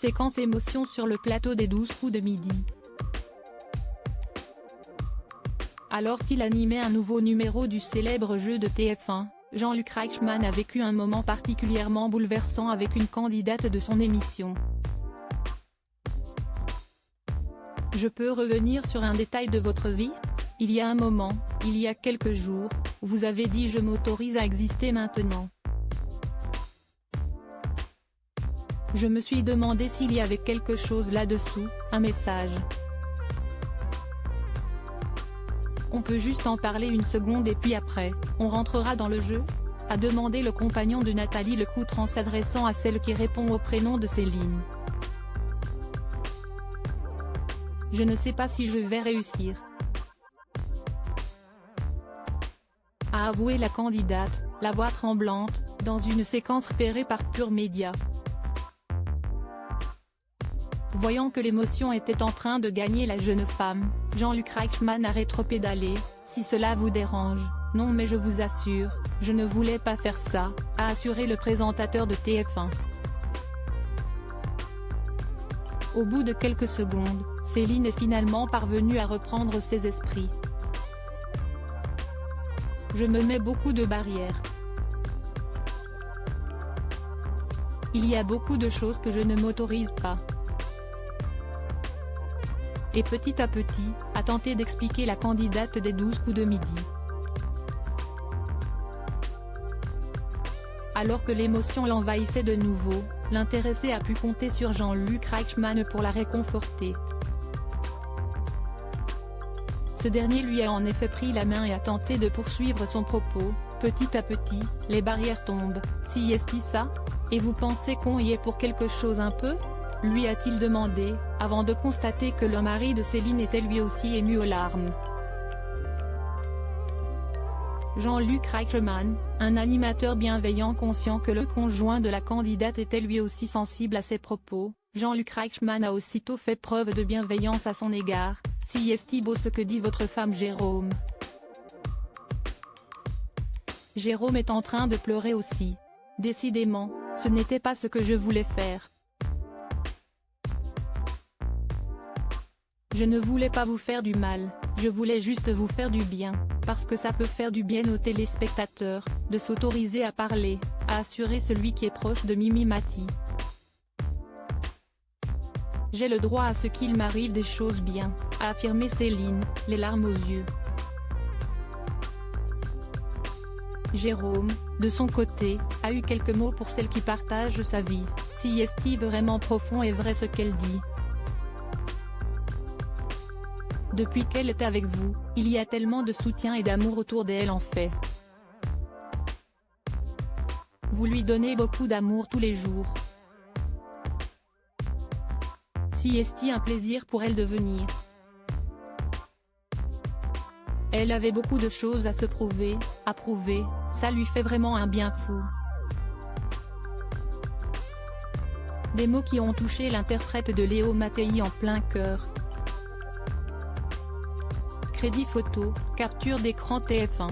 Séquence émotion sur le plateau des 12 coups de midi. Alors qu'il animait un nouveau numéro du célèbre jeu de TF1, Jean-Luc Reichmann a vécu un moment particulièrement bouleversant avec une candidate de son émission. Je peux revenir sur un détail de votre vie ? Il y a un moment, il y a quelques jours, vous avez dit « Je m'autorise à exister maintenant ». Je me suis demandé s'il y avait quelque chose là-dessous, un message. On peut juste en parler une seconde et puis après, on rentrera dans le jeu ? A demandé le compagnon de Nathalie Lecoutre en s'adressant à celle qui répond au prénom de Céline. Je ne sais pas si je vais réussir, a avoué la candidate, la voix tremblante, dans une séquence repérée par Pure Média. Voyant que l'émotion était en train de gagner la jeune femme, Jean-Luc Reichmann a rétropédalé « Si cela vous dérange, non mais je vous assure, je ne voulais pas faire ça », a assuré le présentateur de TF1. Au bout de quelques secondes, Céline est finalement parvenue à reprendre ses esprits. Je me mets beaucoup de barrières. Il y a beaucoup de choses que je ne m'autorise pas. Et petit à petit, a tenté d'expliquer la candidate des 12 coups de midi. Alors que l'émotion l'envahissait de nouveau, l'intéressé a pu compter sur Jean-Luc Reichmann pour la réconforter. Ce dernier lui a en effet pris la main et a tenté de poursuivre son propos. Petit à petit, les barrières tombent. Si est-ce ça ? Et vous pensez qu'on y est pour quelque chose un peu ? Lui a-t-il demandé, avant de constater que le mari de Céline était lui aussi ému aux larmes. Jean-Luc Reichmann, un animateur bienveillant conscient que le conjoint de la candidate était lui aussi sensible à ses propos, Jean-Luc Reichmann a aussitôt fait preuve de bienveillance à son égard. Si est beau ce que dit votre femme Jérôme. Jérôme est en train de pleurer aussi. Décidément, ce n'était pas ce que je voulais faire. Je ne voulais pas vous faire du mal, je voulais juste vous faire du bien, parce que ça peut faire du bien aux téléspectateurs, de s'autoriser à parler, a assuré celui qui est proche de Mimi Mati. J'ai le droit à ce qu'il m'arrive des choses bien, a affirmé Céline, les larmes aux yeux. Jérôme, de son côté, a eu quelques mots pour celle qui partage sa vie. Si est vraiment profond et vrai ce qu'elle dit. Depuis qu'elle est avec vous, il y a tellement de soutien et d'amour autour d'elle en fait. Vous lui donnez beaucoup d'amour tous les jours. Si est un plaisir pour elle de venir. Elle avait beaucoup de choses à se prouver, à prouver, ça lui fait vraiment un bien fou. Des mots qui ont touché l'interprète de Léo Mattei en plein cœur. Crédit photo, capture d'écran TF1.